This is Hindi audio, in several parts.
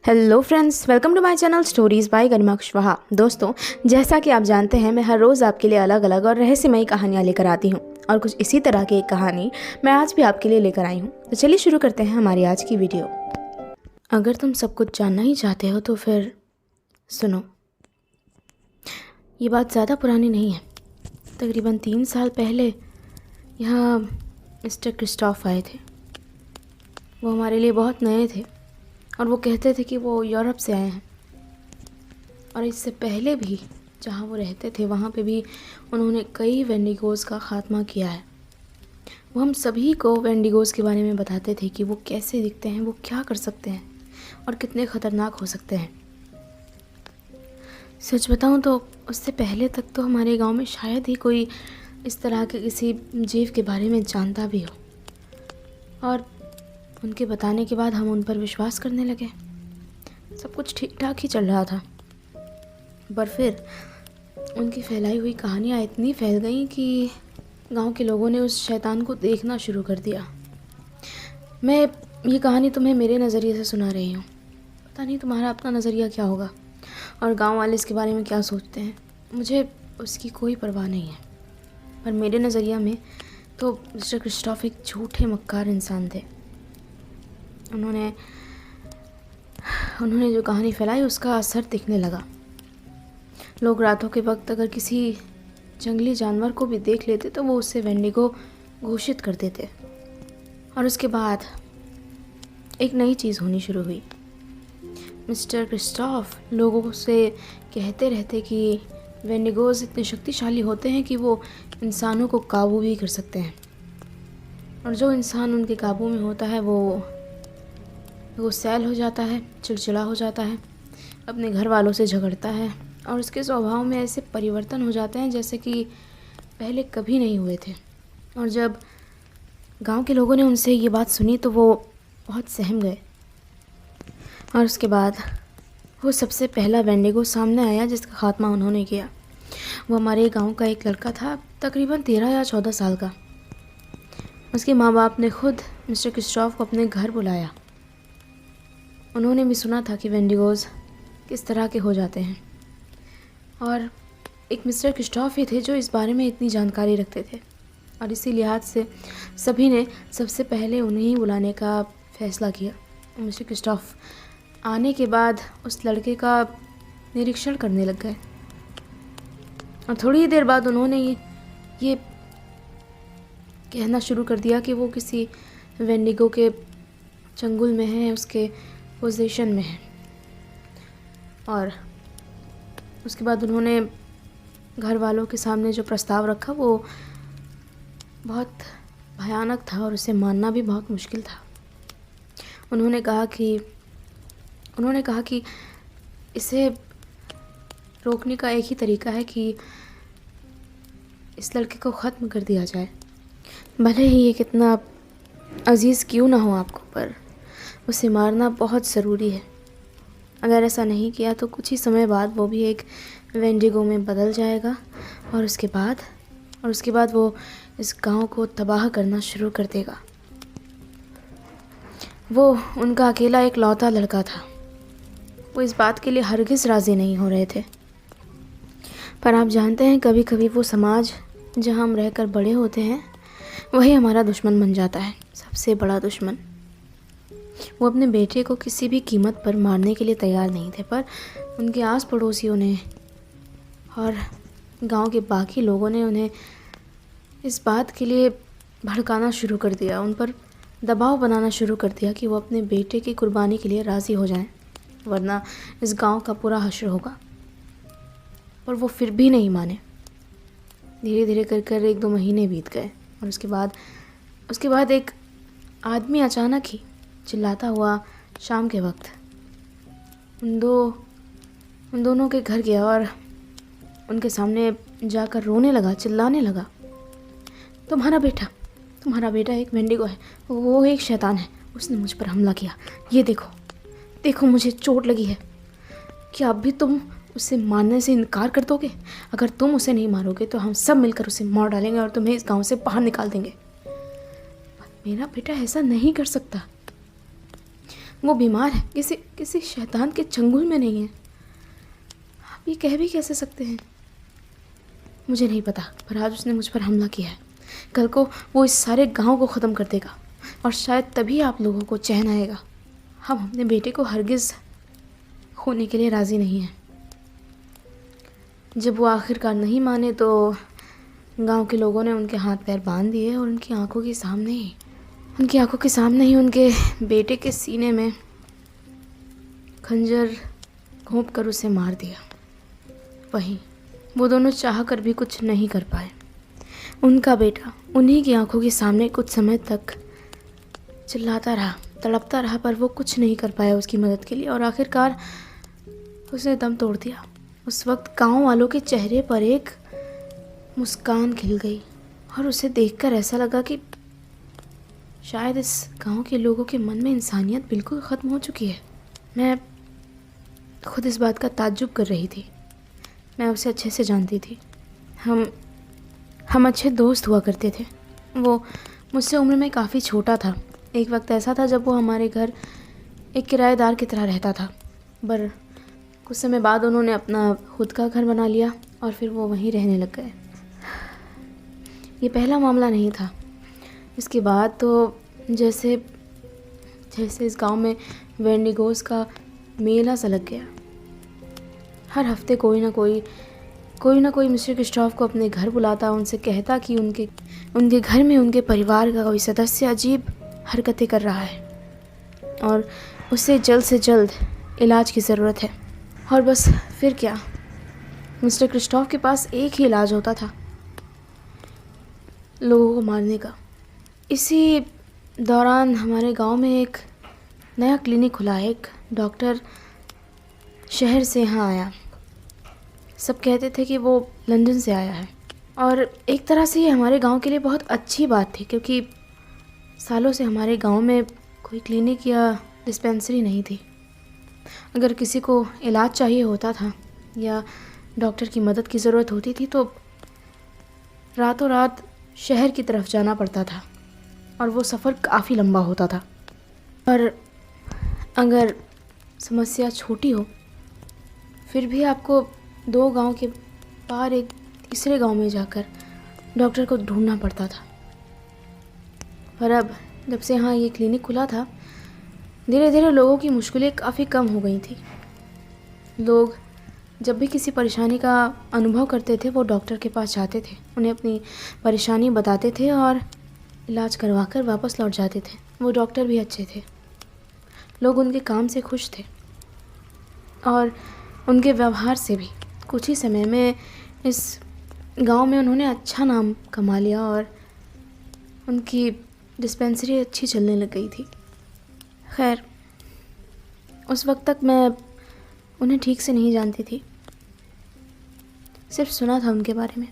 Hello friends, welcome to my channel stories by Garima Kushwaha. दोस्तों, जैसा कि आप जानते हैं, मैं हर रोज़ आपके लिए अलग अलग और रहस्यमयी कहानियाँ लेकर आती हूँ और कुछ इसी तरह की एक कहानी मैं आज भी आपके लिए लेकर आई हूँ। तो चलिए शुरू करते हैं हमारी आज की वीडियो। अगर तुम सब कुछ जानना ही चाहते हो तो फिर सुनो। ये बात ज़्यादा पुरानी नहीं है। तकरीबन 3 साल पहले यहाँ मिस्टर क्रिस्टोफ आए थे। वो हमारे लिए बहुत नए थे और वो कहते थे कि वो यूरोप से आए हैं। और इससे पहले भी जहाँ वो रहते थे वहाँ पे भी उन्होंने कई वेंडिगोज़ का ख़ात्मा किया है। वो हम सभी को वेंडिगोज़ के बारे में बताते थे कि वो कैसे दिखते हैं, वो क्या कर सकते हैं और कितने ख़तरनाक हो सकते हैं। सच बताऊँ तो उससे पहले तक तो हमारे गांव में शायद ही कोई इस तरह के किसी जीव के बारे में जानता भी हो, और उनके बताने के बाद हम उन पर विश्वास करने लगे। सब कुछ ठीक ठाक ही चल रहा था, पर फिर उनकी फैलाई हुई कहानियाँ इतनी फैल गईं कि गांव के लोगों ने उस शैतान को देखना शुरू कर दिया। मैं ये कहानी तुम्हें मेरे नज़रिए से सुना रही हूँ। पता नहीं तुम्हारा अपना नज़रिया क्या होगा और गांव वाले इसके बारे में क्या सोचते हैं, मुझे उसकी कोई परवाह नहीं है। पर मेरे नज़रिया में तो मिस्टर क्रिस्टोफ एक झूठे मक्कार इंसान थे। उन्होंने जो कहानी फैलाई उसका असर दिखने लगा। लोग रातों के वक्त अगर किसी जंगली जानवर को भी देख लेते तो वो उससे वेंडिगो घोषित कर देते। और उसके बाद एक नई चीज़ होनी शुरू हुई। मिस्टर क्रिस्टोफ लोगों से कहते रहते कि वेंडिगोज इतने शक्तिशाली होते हैं कि वो इंसानों को काबू भी कर सकते हैं, और जो इंसान उनके काबू में होता है वो सैल हो जाता है, चिड़चिड़ा हो जाता है, अपने घर वालों से झगड़ता है और उसके स्वभाव में ऐसे परिवर्तन हो जाते हैं जैसे कि पहले कभी नहीं हुए थे। और जब गांव के लोगों ने उनसे ये बात सुनी तो वो बहुत सहम गए। और उसके बाद वो सबसे पहला वेंडिगो सामने आया जिसका ख़ात्मा उन्होंने किया। वो हमारे गांव का एक लड़का था, तकरीबन 13 या 14 साल का। उसके माँ बाप ने खुद मिस्टर क्रिस्टोफ को अपने घर बुलाया। उन्होंने भी सुना था कि वेंडिगोज़ किस तरह के हो जाते हैं, और एक मिस्टर क्रिस्टोफ ही थे जो इस बारे में इतनी जानकारी रखते थे। और इसी लिहाज से सभी ने सबसे पहले उन्हें ही बुलाने का फ़ैसला किया। मिस्टर क्रिस्टोफ आने के बाद उस लड़के का निरीक्षण करने लग गए, और थोड़ी ही देर बाद उन्होंने ये कहना शुरू कर दिया कि वो किसी वेंडिगो के चंगुल में है, उसके पोजीशन में है। और उसके बाद उन्होंने घर वालों के सामने जो प्रस्ताव रखा वो बहुत भयानक था और उसे मानना भी बहुत मुश्किल था। उन्होंने कहा कि इसे रोकने का एक ही तरीका है कि इस लड़के को ख़त्म कर दिया जाए, भले ही ये कितना अजीज़ क्यों ना हो आपको, पर उसे मारना बहुत ज़रूरी है। अगर ऐसा नहीं किया तो कुछ ही समय बाद वो भी एक वेंडिगो में बदल जाएगा, और उसके बाद वो इस गांव को तबाह करना शुरू कर देगा। वो उनका अकेला एक लौता लड़का था। वो इस बात के लिए हरगिज़ राज़ी नहीं हो रहे थे, पर आप जानते हैं कभी कभी वो समाज जहां हम रहकर बड़े होते हैं वही हमारा दुश्मन बन जाता है, सबसे बड़ा दुश्मन। वो अपने बेटे को किसी भी कीमत पर मारने के लिए तैयार नहीं थे, पर उनके आस पड़ोसियों ने और गांव के बाकी लोगों ने उन्हें इस बात के लिए भड़काना शुरू कर दिया, उन पर दबाव बनाना शुरू कर दिया कि वो अपने बेटे की कुर्बानी के लिए राज़ी हो जाएं, वरना इस गांव का पूरा हश्र होगा। पर वो फिर भी नहीं माने। धीरे धीरे कर 1-2 महीने बीत गए, और उसके बाद एक आदमी अचानक ही चिल्लाता हुआ शाम के वक्त उन दोनों के घर गया और उनके सामने जाकर रोने लगा, चिल्लाने लगा, तुम्हारा बेटा एक वेंडिगो है, वो एक शैतान है, उसने मुझ पर हमला किया। ये देखो मुझे चोट लगी है। क्या अब भी तुम उसे मारने से इनकार कर दोगे? अगर तुम उसे नहीं मारोगे तो हम सब मिलकर उसे मार डालेंगे और तुम्हें इस गांव से बाहर निकाल देंगे। मेरा बेटा ऐसा नहीं कर सकता। वो बीमार है, किसी किसी शैतान के चंगुल में नहीं है। आप ये कह भी कैसे सकते हैं? मुझे नहीं पता, पर आज उसने मुझ पर हमला किया है। कल को वो इस सारे गांव को ख़त्म कर देगा और शायद तभी आप लोगों को चैन आएगा। हम अपने बेटे को हरगिज़ खोने के लिए राज़ी नहीं हैं। जब वो आखिरकार नहीं माने तो गांव के लोगों ने उनके हाथ पैर बांध दिए और उनकी आंखों के सामने ही उनके बेटे के सीने में खंजर घोंप कर उसे मार दिया। वहीं वो दोनों चाह कर भी कुछ नहीं कर पाए। उनका बेटा उन्हीं की आंखों के सामने कुछ समय तक चिल्लाता रहा, तड़पता रहा, पर वो कुछ नहीं कर पाया उसकी मदद के लिए और आखिरकार उसने दम तोड़ दिया। उस वक्त गांव वालों के चेहरे पर एक मुस्कान खिल गई और उसे देखकर ऐसा लगा कि शायद इस गांव के लोगों के मन में इंसानियत बिल्कुल ख़त्म हो चुकी है। मैं खुद इस बात का ताज्जुब कर रही थी। मैं उसे अच्छे से जानती थी। हम अच्छे दोस्त हुआ करते थे। वो मुझसे उम्र में काफ़ी छोटा था। एक वक्त ऐसा था जब वो हमारे घर एक किराएदार की तरह रहता था, पर कुछ समय बाद उन्होंने अपना खुद का घर बना लिया और फिर वो वहीं रहने लग गए। ये पहला मामला नहीं था। इसके बाद तो जैसे इस गांव में वेंडिगोस का मेला सा लग गया। हर हफ्ते कोई ना कोई मिस्टर क्रिस्टोफ को अपने घर बुलाता, उनसे कहता कि उनके घर में उनके परिवार का कोई सदस्य अजीब हरकतें कर रहा है और उसे जल्द से जल्द इलाज की ज़रूरत है। और बस फिर क्या, मिस्टर क्रिस्टोफ के पास एक ही इलाज होता था, लोगों को मारने का। इसी दौरान हमारे गांव में एक नया क्लिनिक खुला है। एक डॉक्टर शहर से यहाँ आया। सब कहते थे कि वो लंदन से आया है और एक तरह से ये हमारे गांव के लिए बहुत अच्छी बात थी, क्योंकि सालों से हमारे गांव में कोई क्लिनिक या डिस्पेंसरी नहीं थी। अगर किसी को इलाज चाहिए होता था या डॉक्टर की मदद की ज़रूरत होती थी तो रातों रात शहर की तरफ जाना पड़ता था और वो सफ़र काफ़ी लंबा होता था। और अगर समस्या छोटी हो फिर भी आपको 2 गांव के पार एक तीसरे गांव में जाकर डॉक्टर को ढूंढना पड़ता था। पर अब जब से यहाँ ये क्लिनिक खुला था, धीरे धीरे लोगों की मुश्किलें काफ़ी कम हो गई थी। लोग जब भी किसी परेशानी का अनुभव करते थे वो डॉक्टर के पास जाते थे, उन्हें अपनी परेशानी बताते थे और इलाज करवा कर वापस लौट जाते थे। वो डॉक्टर भी अच्छे थे, लोग उनके काम से खुश थे और उनके व्यवहार से भी। कुछ ही समय में इस गांव में उन्होंने अच्छा नाम कमा लिया और उनकी डिस्पेंसरी अच्छी चलने लग गई थी। खैर, उस वक्त तक मैं उन्हें ठीक से नहीं जानती थी, सिर्फ सुना था उनके बारे में।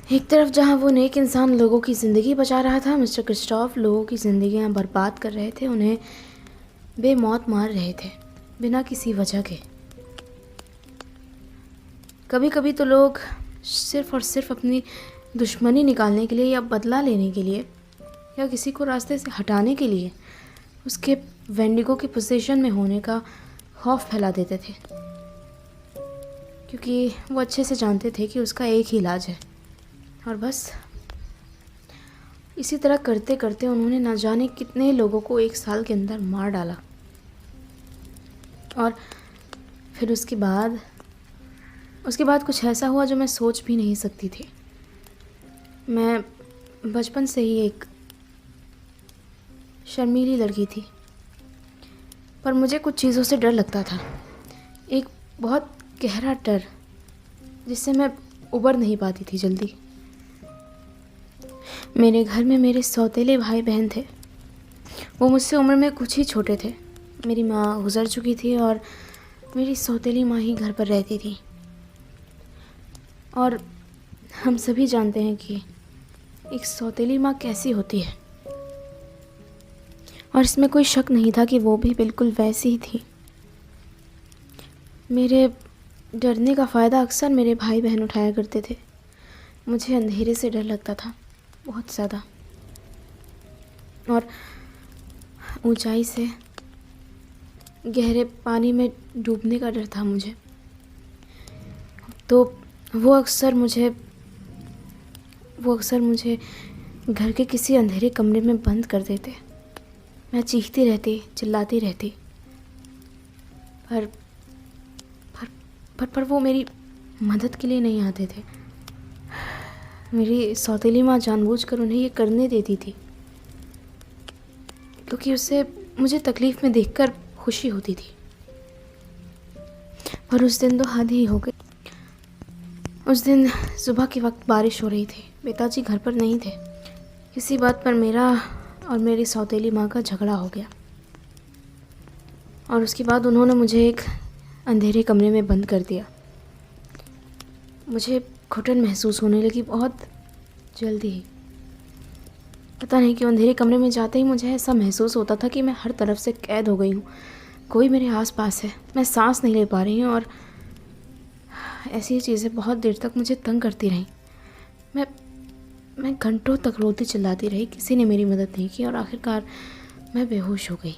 एक तरफ जहां वो नेक इंसान लोगों की ज़िंदगी बचा रहा था, मिस्टर क्रिस्टोफ लोगों की ज़िंदगियां बर्बाद कर रहे थे, उन्हें बेमौत मार रहे थे बिना किसी वजह के। कभी कभी तो लोग सिर्फ और सिर्फ अपनी दुश्मनी निकालने के लिए या बदला लेने के लिए या किसी को रास्ते से हटाने के लिए उसके वेंडिगो की पोजीशन में होने का खौफ फैला देते थे, क्योंकि वो अच्छे से जानते थे कि उसका एक ही इलाज है। और बस इसी तरह करते करते उन्होंने न जाने कितने लोगों को 1 साल के अंदर मार डाला। और फिर उसके बाद कुछ ऐसा हुआ जो मैं सोच भी नहीं सकती थी। मैं बचपन से ही एक शर्मीली लड़की थी, पर मुझे कुछ चीज़ों से डर लगता था, एक बहुत गहरा डर जिससे मैं उबर नहीं पाती थी जल्दी। मेरे घर में मेरे सौतेले भाई बहन थे, वो मुझसे उम्र में कुछ ही छोटे थे। मेरी माँ गुजर चुकी थी और मेरी सौतेली माँ ही घर पर रहती थी। और हम सभी जानते हैं कि एक सौतेली माँ कैसी होती है, और इसमें कोई शक नहीं था कि वो भी बिल्कुल वैसी ही थी। मेरे डरने का फ़ायदा अक्सर मेरे भाई बहन उठाया करते थे। मुझे अंधेरे से डर लगता था बहुत ज़्यादा, और ऊंचाई से गहरे पानी में डूबने का डर था मुझे। तो वो अक्सर मुझे घर के किसी अंधेरे कमरे में बंद कर देते। मैं चीखती रहती, चिल्लाती रहती, पर वो मेरी मदद के लिए नहीं आते थे। मेरी सौतेली माँ जानबूझकर उन्हें ये करने देती थी, क्योंकि उससे मुझे तकलीफ़ में देखकर खुशी होती थी। पर उस दिन तो हद ही हो गई। उस दिन सुबह के वक्त बारिश हो रही थी। पिताजी घर पर नहीं थे। किसी बात पर मेरा और मेरी सौतेली माँ का झगड़ा हो गया, और उसके बाद उन्होंने मुझे एक अंधेरे कमरे में बंद कर दिया। मुझे घुटन महसूस होने लगी बहुत जल्दी ही। पता नहीं क्यों अंधेरे कमरे में जाते ही मुझे ऐसा महसूस होता था कि मैं हर तरफ से कैद हो गई हूँ। कोई मेरे आसपास है, मैं सांस नहीं ले पा रही हूँ, और ऐसी चीज़ें बहुत देर तक मुझे तंग करती रहीं। मैं घंटों तक रोती चिल्लाती रही, किसी ने मेरी मदद नहीं की, और आखिरकार मैं बेहोश हो गई।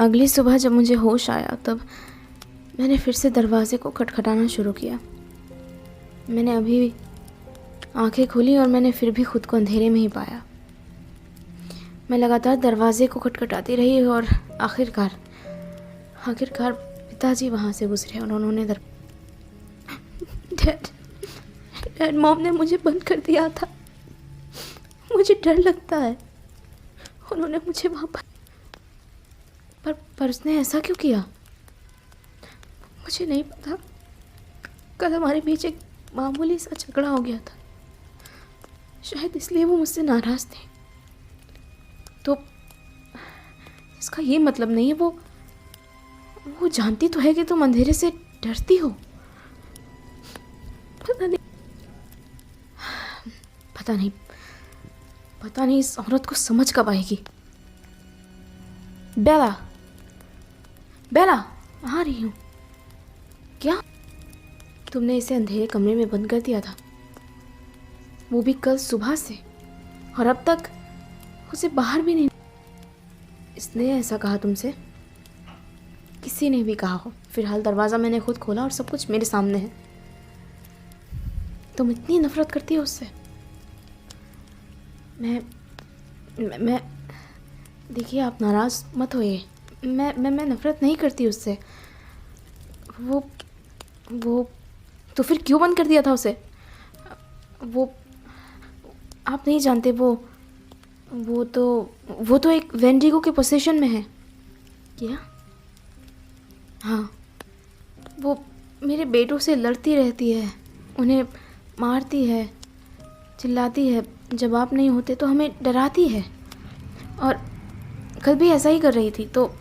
अगली सुबह जब मुझे होश आया तब मैंने फिर से दरवाजे को खटखटाना शुरू किया। मैंने अभी आंखें खोली और मैंने फिर भी खुद को अंधेरे में ही पाया। मैं लगातार दरवाजे को खटखटाती रही, और आखिरकार पिताजी वहाँ से गुजरे और उन्होंने डैड, मॉम ने मुझे बंद कर दिया था। मुझे डर लगता है। उन्होंने मुझे वहाँ पर उसने ऐसा क्यों किया? मुझे नहीं पता। कल हमारे बीच एक मामूली सा झगड़ा हो गया था, शायद इसलिए वो मुझसे नाराज़ थे। तो इसका ये मतलब नहीं है वो जानती तो है कि तुम अंधेरे से डरती हो। पता नहीं इस औरत को समझ कब आएगी। बेला आ रही हूँ। क्या तुमने इसे अंधेरे कमरे में बंद कर दिया था, वो भी कल सुबह से, और अब तक उसे बाहर भी नहीं? इसने ऐसा कहा तुमसे? किसी ने भी कहा हो। फिलहाल दरवाज़ा मैंने खुद खोला और सब कुछ मेरे सामने है। तुम इतनी नफरत करती हो उससे? मैं देखिए, आप नाराज़ मत होइए। मैं नफरत नहीं करती उससे। वो तो फिर क्यों बंद कर दिया था उसे? वो आप नहीं जानते, वो तो एक वेंडिगो के पोजीशन में है। क्या? हाँ, वो मेरे बेटों से लड़ती रहती है, उन्हें मारती है, चिल्लाती है, जब आप नहीं होते तो हमें डराती है, और कल भी ऐसा ही कर रही थी। तो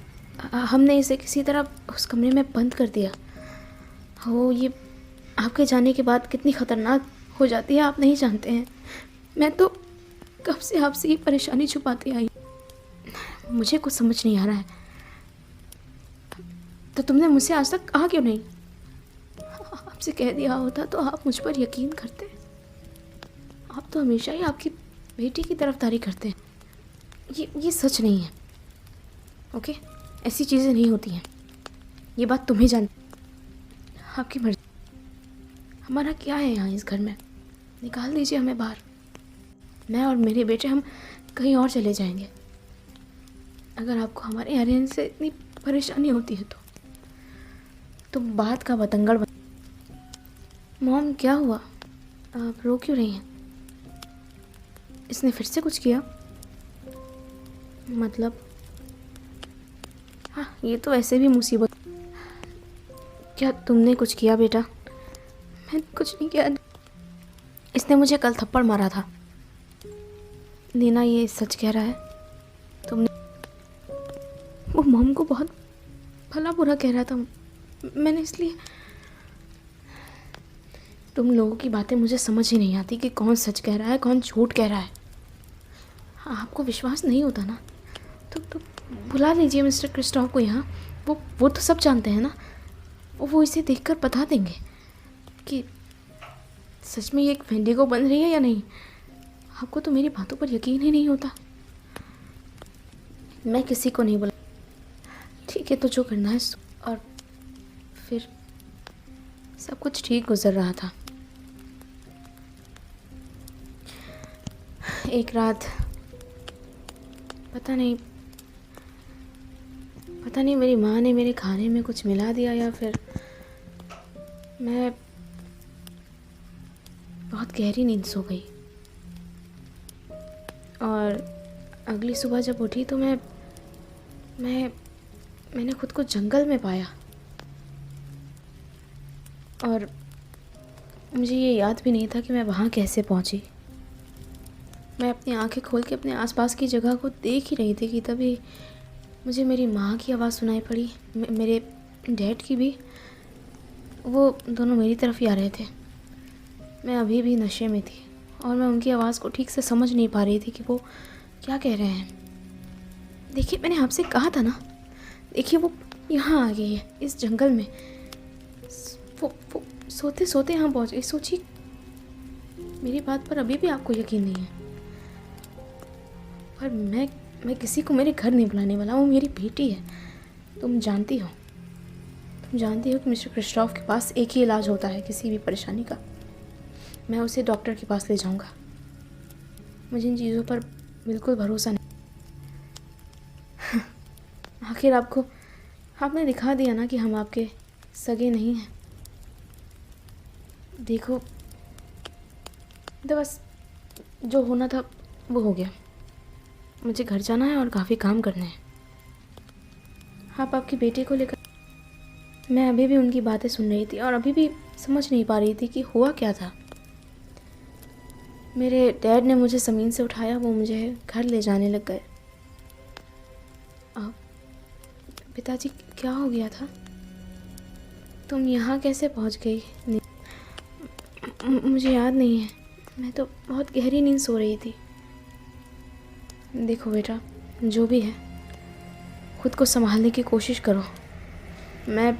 हमने इसे किसी तरह उस कमरे में बंद कर दिया। हो, ये आपके जाने के बाद कितनी ख़तरनाक हो जाती है आप नहीं जानते हैं। मैं तो कब से आपसे ये परेशानी छुपाती आई, मुझे कुछ समझ नहीं आ रहा है। तो तुमने मुझसे आज तक कहा क्यों नहीं? आपसे कह दिया होता तो आप मुझ पर यकीन करते। आप तो हमेशा ही आपकी बेटी की तरफदारी करते हैं। ये सच नहीं है, ओके? ऐसी चीज़ें नहीं होती हैं। ये बात तुम ही जानती। आपकी मर्जी। हमारा क्या है यहाँ इस घर में? निकाल दीजिए हमें बाहर। मैं और मेरे बेटे हम कहीं और चले जाएंगे। अगर आपको हमारे यहाँ रहने से इतनी परेशानी होती है तो बात का बतंगड़ मॉम, क्या हुआ? आप रो क्यों रही हैं? इसने फिर से कुछ किया? मतलब हाँ, ये तो ऐसे भी मुसीबत। क्या तुमने कुछ किया बेटा? मैंने कुछ नहीं किया। इसने मुझे कल थप्पड़ मारा था। नीना ये सच कह रहा है? तुमने? वो मॉम को बहुत भला बुरा कह रहा था। मैंने इसलिए। तुम लोगों की बातें मुझे समझ ही नहीं आती कि कौन सच कह रहा है, कौन झूठ कह रहा है। आपको विश्वास नहीं होता ना, तो बुला लीजिए मिस्टर क्रिस्टोफ को यहाँ। वो तो सब जानते हैं ना। वो इसे देखकर बता देंगे कि सच में ये एक वेंडिगो बन रही है या नहीं। आपको तो मेरी बातों पर यकीन ही नहीं होता। मैं किसी को नहीं बुला। ठीक है, तो जो करना है और फिर सब कुछ ठीक गुजर रहा था। एक रात पता नहीं मेरी माँ ने मेरे खाने में कुछ मिला दिया या फिर मैं बहुत गहरी नींद सो गई। और अगली सुबह जब उठी तो मैंने खुद को जंगल में पाया और मुझे ये याद भी नहीं था कि मैं वहाँ कैसे पहुँची। मैं अपनी आंखें खोल के अपने आसपास की जगह को देख ही रही थी कि तभी मुझे मेरी माँ की आवाज़ सुनाई पड़ी, मेरे डैड की भी। वो दोनों मेरी तरफ ही आ रहे थे। मैं अभी भी नशे में थी और मैं उनकी आवाज़ को ठीक से समझ नहीं पा रही थी कि वो क्या कह रहे हैं। देखिए, मैंने आपसे कहा था ना, देखिए वो यहाँ आ गई है इस जंगल में। वो सोते सोते यहाँ पहुँच गई। सोचिए, मेरी बात पर अभी भी आपको यकीन नहीं है, पर मैं किसी को मेरे घर नहीं बुलाने वाला। वो मेरी बेटी है। तुम जानती हो कि मिस्टर क्रिस्टोफ के पास एक ही इलाज होता है किसी भी परेशानी का। मैं उसे डॉक्टर के पास ले जाऊंगा। मुझे इन चीज़ों पर बिल्कुल भरोसा नहीं। आखिर आपने दिखा दिया ना कि हम आपके सगे नहीं हैं। देखो, तो बस जो होना था वो हो गया। मुझे घर जाना है और काफ़ी काम करने हैं। आप आपकी बेटी को लेकर। मैं अभी भी उनकी बातें सुन रही थी और अभी भी समझ नहीं पा रही थी कि हुआ क्या था। मेरे डैड ने मुझे ज़मीन से उठाया, वो मुझे घर ले जाने लग गए। पिताजी, क्या हो गया था? तुम यहाँ कैसे पहुँच गई? मुझे याद नहीं है, मैं तो बहुत गहरी नींद सो रही थी। देखो बेटा, जो भी है खुद को संभालने की कोशिश करो। मैं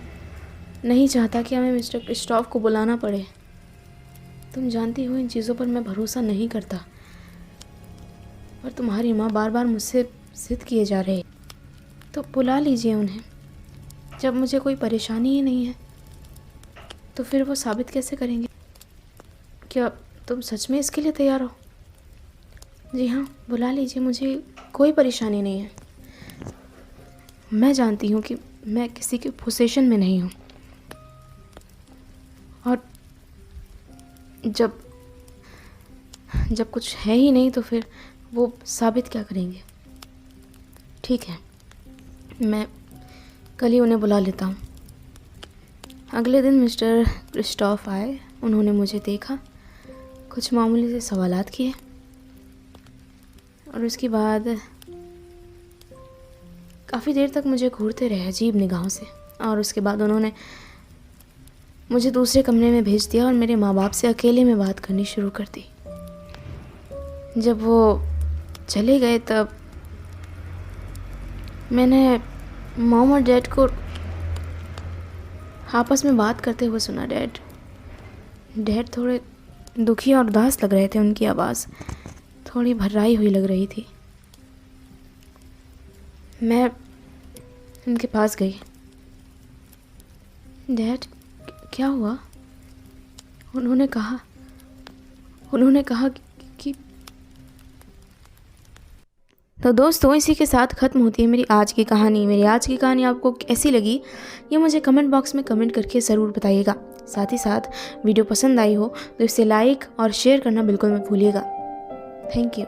नहीं चाहता कि हमें मिस्टर क्रिस्टोफ को बुलाना पड़े। तुम जानती हो इन चीज़ों पर मैं भरोसा नहीं करता, पर तुम्हारी माँ बार बार मुझसे जिद किए जा रहे, तो बुला लीजिए उन्हें। जब मुझे कोई परेशानी ही नहीं है तो फिर वो साबित कैसे करेंगे? क्या तुम सच में इसके लिए तैयार हो? जी हाँ, बुला लीजिए, मुझे कोई परेशानी नहीं है। मैं जानती हूँ कि मैं किसी के पोसेशन में नहीं हूँ, और जब कुछ है ही नहीं तो फिर वो साबित क्या करेंगे? ठीक है, मैं कल ही उन्हें बुला लेता हूँ। अगले दिन मिस्टर क्रिस्टोफ आए। उन्होंने मुझे देखा, कुछ मामूली से सवालात किए और उसके बाद काफ़ी देर तक मुझे घूरते रहे अजीब निगाहों से। और उसके बाद उन्होंने मुझे दूसरे कमरे में भेज दिया और मेरे माँ बाप से अकेले में बात करनी शुरू कर दी। जब वो चले गए तब मैंने मॉम और डैड को आपस में बात करते हुए सुना। डैड थोड़े दुखी और उदास लग रहे थे। उनकी आवाज़ थोड़ी भर्राई हुई लग रही थी। मैं उनके पास गई। डैड, क्या हुआ? उन्होंने कहा कि तो दोस्तों, इसी के साथ ख़त्म होती है मेरी आज की कहानी। मेरी आज की कहानी आपको कैसी लगी ये मुझे कमेंट बॉक्स में कमेंट करके ज़रूर बताइएगा। साथ ही साथ वीडियो पसंद आई हो तो इसे लाइक और शेयर करना बिल्कुल मत भूलिएगा। Thank you.